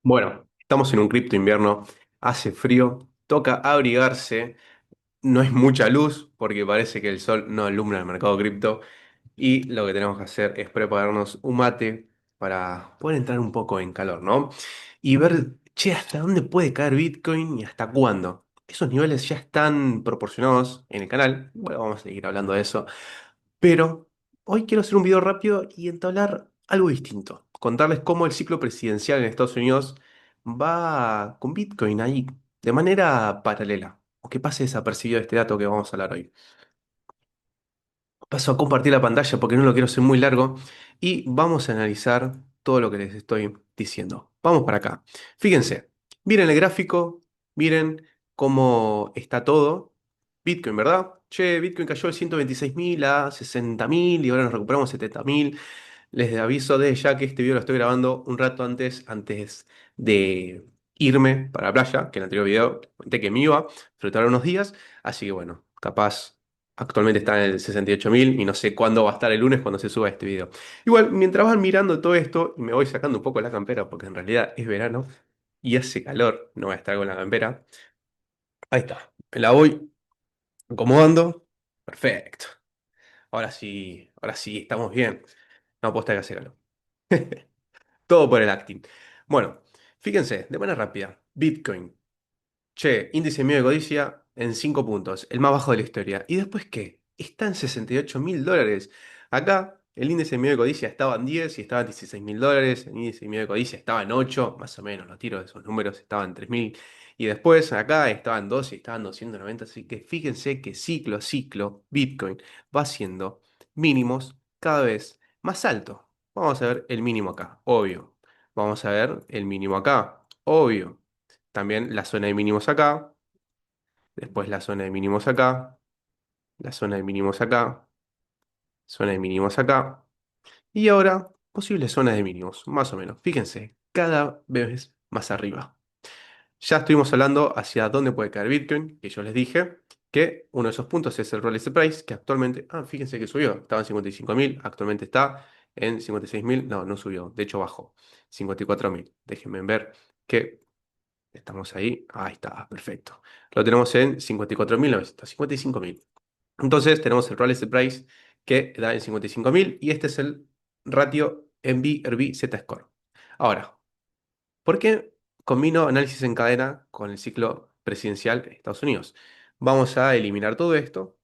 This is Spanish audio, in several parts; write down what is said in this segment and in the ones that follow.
Bueno, estamos en un cripto invierno, hace frío, toca abrigarse, no es mucha luz porque parece que el sol no alumbra el mercado cripto y lo que tenemos que hacer es prepararnos un mate para poder entrar un poco en calor, ¿no? Y ver, che, hasta dónde puede caer Bitcoin y hasta cuándo. Esos niveles ya están proporcionados en el canal, bueno, vamos a seguir hablando de eso. Pero hoy quiero hacer un video rápido y entablar algo distinto. Contarles cómo el ciclo presidencial en Estados Unidos va con Bitcoin ahí, de manera paralela. O que pase desapercibido este dato que vamos a hablar hoy. Paso a compartir la pantalla porque no lo quiero hacer muy largo y vamos a analizar todo lo que les estoy diciendo. Vamos para acá. Fíjense, miren el gráfico, miren cómo está todo. Bitcoin, ¿verdad? Che, Bitcoin cayó de 126.000 a 60.000 y ahora nos recuperamos 70.000. Les aviso de ya que este video lo estoy grabando un rato antes de irme para la playa, que en el anterior video conté que me iba, pero tardaron unos días, así que bueno, capaz actualmente está en el 68.000 y no sé cuándo va a estar el lunes cuando se suba este video. Igual, mientras van mirando todo esto, y me voy sacando un poco la campera porque en realidad es verano y hace calor, no voy a estar con la campera. Ahí está, me la voy acomodando. Perfecto. Ahora sí, estamos bien. No, posta que hace calor. Todo por el acting. Bueno, fíjense, de manera rápida. Bitcoin. Che, índice mío de codicia en 5 puntos, el más bajo de la historia. ¿Y después qué? Está en $68.000. Acá el índice mío de codicia estaba en 10 y estaba en $16.000. El índice mío de codicia estaba en 8 más o menos, los tiros de esos números estaban en 3.000. Y después acá estaban 12 y estaban 290. Así que fíjense que ciclo a ciclo Bitcoin va haciendo mínimos cada vez más altos. Vamos a ver el mínimo acá, obvio. Vamos a ver el mínimo acá, obvio. También la zona de mínimos acá, después la zona de mínimos acá, la zona de mínimos acá, zona de mínimos acá, y ahora posibles zonas de mínimos, más o menos. Fíjense, cada vez más arriba. Ya estuvimos hablando hacia dónde puede caer Bitcoin, que yo les dije que uno de esos puntos es el Rolex Price, que actualmente, fíjense que subió, estaba en 55.000, actualmente está en 56.000, no, no subió, de hecho bajó, 54.000. Déjenme ver que estamos ahí. Ahí está, perfecto. Lo tenemos en 54.900, 55.000. Entonces tenemos el Rolex Price que da en 55.000 y este es el ratio NV-RV Z-Score. Ahora, ¿por qué combino análisis en cadena con el ciclo presidencial de Estados Unidos? Vamos a eliminar todo esto.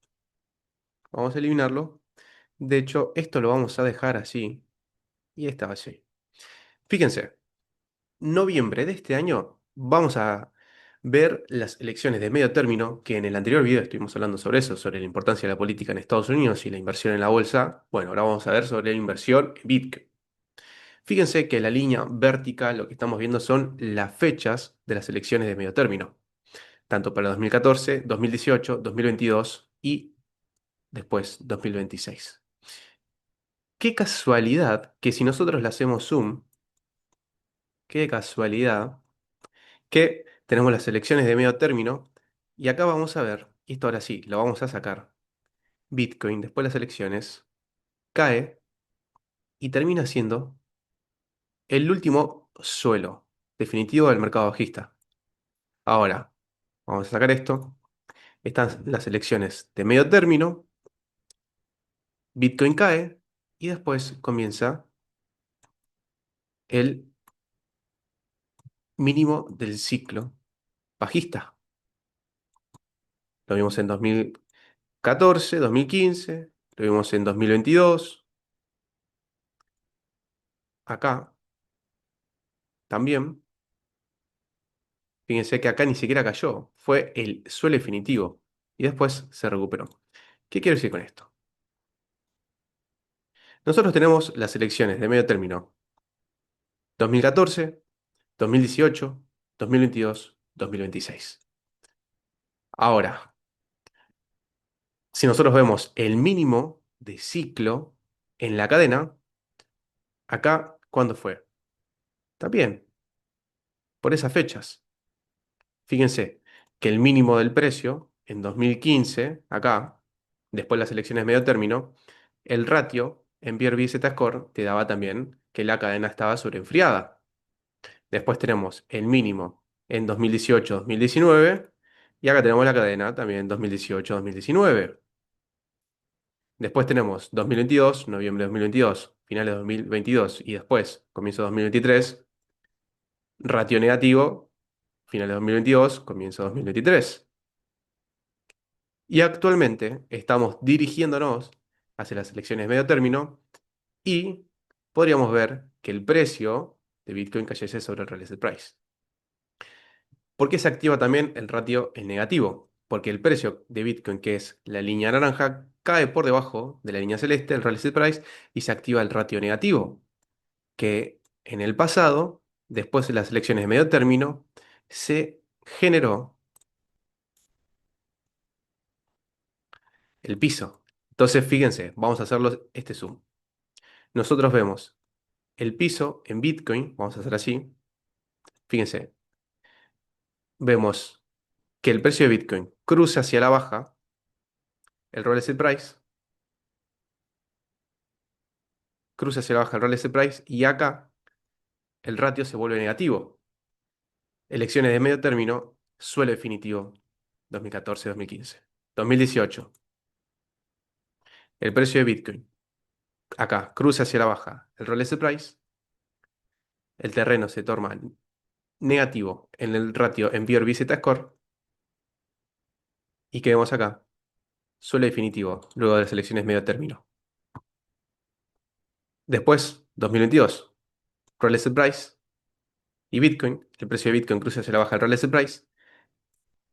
Vamos a eliminarlo. De hecho, esto lo vamos a dejar así y esta va así. Fíjense. Noviembre de este año vamos a ver las elecciones de medio término, que en el anterior video estuvimos hablando sobre eso, sobre la importancia de la política en Estados Unidos y la inversión en la bolsa. Bueno, ahora vamos a ver sobre la inversión en Bitcoin. Fíjense que la línea vertical, lo que estamos viendo son las fechas de las elecciones de medio término, tanto para 2014, 2018, 2022 y después 2026. Qué casualidad que si nosotros le hacemos zoom, qué casualidad que tenemos las elecciones de medio término y acá vamos a ver, y esto ahora sí, lo vamos a sacar, Bitcoin después de las elecciones cae y termina siendo el último suelo definitivo del mercado bajista. Ahora, vamos a sacar esto, están las elecciones de medio término, Bitcoin cae y después comienza el mínimo del ciclo bajista. Lo vimos en 2014, 2015, lo vimos en 2022, acá también. Fíjense que acá ni siquiera cayó, fue el suelo definitivo y después se recuperó. ¿Qué quiero decir con esto? Nosotros tenemos las elecciones de medio término 2014, 2018, 2022, 2026. Ahora, si nosotros vemos el mínimo de ciclo en la cadena, acá, ¿cuándo fue? También, por esas fechas. Fíjense que el mínimo del precio en 2015, acá, después de las elecciones de medio término, el ratio en BRB Z-Score te daba también que la cadena estaba sobreenfriada. Después tenemos el mínimo en 2018-2019. Y acá tenemos la cadena también 2018-2019. Después tenemos 2022, noviembre de 2022, finales de 2022 y después, comienzo de 2023, ratio negativo, finales de 2022, comienzo de 2023. Y actualmente estamos dirigiéndonos hacia las elecciones de medio término y podríamos ver que el precio de Bitcoin cayese sobre el Realistic Price. ¿Por qué se activa también el ratio en negativo? Porque el precio de Bitcoin, que es la línea naranja, cae por debajo de la línea celeste, el Realistic Price, y se activa el ratio negativo, que en el pasado, después de las elecciones de medio término, se generó el piso. Entonces, fíjense, vamos a hacerlo este zoom. Nosotros vemos el piso en Bitcoin, vamos a hacer así, fíjense, vemos que el precio de Bitcoin cruza hacia la baja, el Rolex Price, cruza hacia la baja el Rolex Price, y acá el ratio se vuelve negativo. Elecciones de medio término, suelo definitivo, 2014-2015. 2018, el precio de Bitcoin, acá, cruza hacia la baja el Rolex Price, el terreno se torna negativo en el ratio en BRB Z-Score, y ¿qué vemos acá? Suelo definitivo, luego de las elecciones medio término. Después, 2022, Rolex Price y Bitcoin, el precio de Bitcoin cruza hacia la baja el Rolex Price,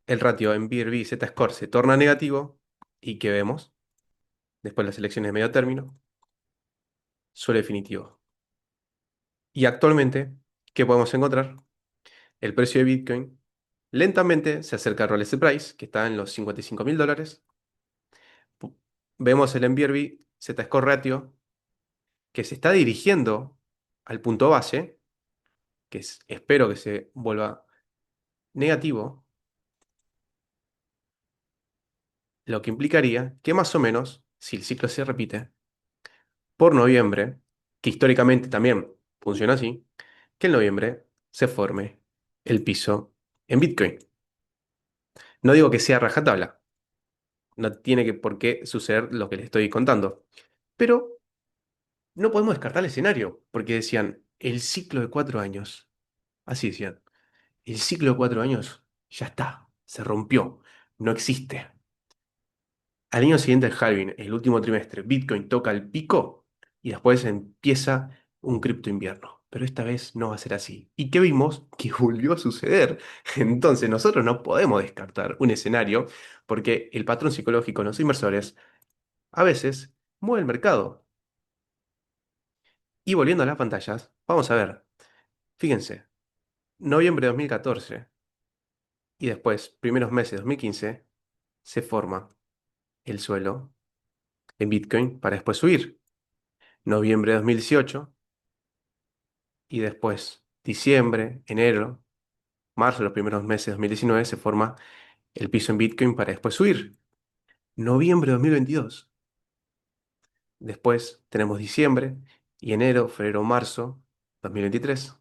el ratio en BRB Z-Score se torna negativo, y ¿qué vemos? Después de las elecciones de medio término, suelo definitivo. Y actualmente, ¿qué podemos encontrar? El precio de Bitcoin lentamente se acerca al Rolex Price, que está en los $55.000. Vemos el NVIDIA Z-Score Ratio, que se está dirigiendo al punto base, que espero que se vuelva negativo, lo que implicaría que más o menos, si el ciclo se repite, por noviembre, que históricamente también funciona así, que en noviembre se forme el piso en Bitcoin. No digo que sea rajatabla, no tiene por qué suceder lo que les estoy contando, pero no podemos descartar el escenario, porque decían, el ciclo de 4 años, así decían, el ciclo de 4 años ya está, se rompió, no existe. Al año siguiente del halving, el último trimestre, Bitcoin toca el pico y después empieza un cripto invierno. Pero esta vez no va a ser así. ¿Y qué vimos? Que volvió a suceder. Entonces nosotros no podemos descartar un escenario porque el patrón psicológico de los inversores a veces mueve el mercado. Y volviendo a las pantallas, vamos a ver. Fíjense, noviembre de 2014 y después, primeros meses de 2015, se forma el suelo en Bitcoin para después subir. Noviembre de 2018 y después, diciembre, enero, marzo, los primeros meses de 2019, se forma el piso en Bitcoin para después subir. Noviembre de 2022. Después tenemos diciembre y enero, febrero, marzo 2023.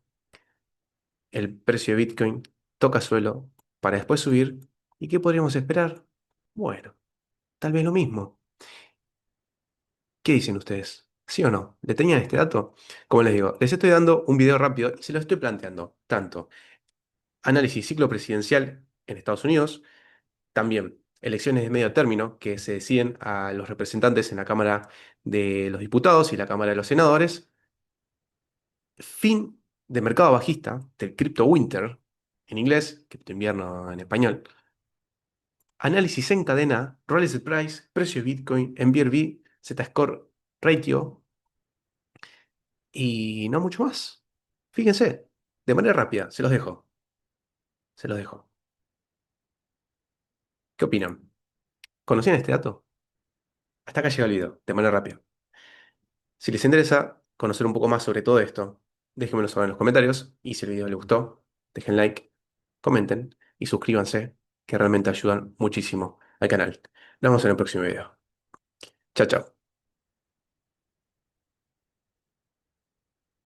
El precio de Bitcoin toca suelo para después subir. ¿Y qué podríamos esperar? Bueno, tal vez lo mismo. ¿Qué dicen ustedes? ¿Sí o no? ¿Le tenían este dato? Como les digo, les estoy dando un video rápido y se lo estoy planteando tanto análisis ciclo presidencial en Estados Unidos, también elecciones de medio término que se deciden a los representantes en la Cámara de los Diputados y la Cámara de los Senadores, fin de mercado bajista del Crypto Winter en inglés, Crypto Invierno en español, análisis en cadena, Rolex Price, precio de Bitcoin, NVIDIA, Z-Score Ratio y no mucho más. Fíjense, de manera rápida, se los dejo, se los dejo. ¿Qué opinan? ¿Conocían este dato? Hasta acá llega el video, de manera rápida. Si les interesa conocer un poco más sobre todo esto, déjenmelo saber en los comentarios y si el video les gustó, dejen like, comenten y suscríbanse, que realmente ayudan muchísimo al canal. Nos vemos en el próximo video. Chao, chao.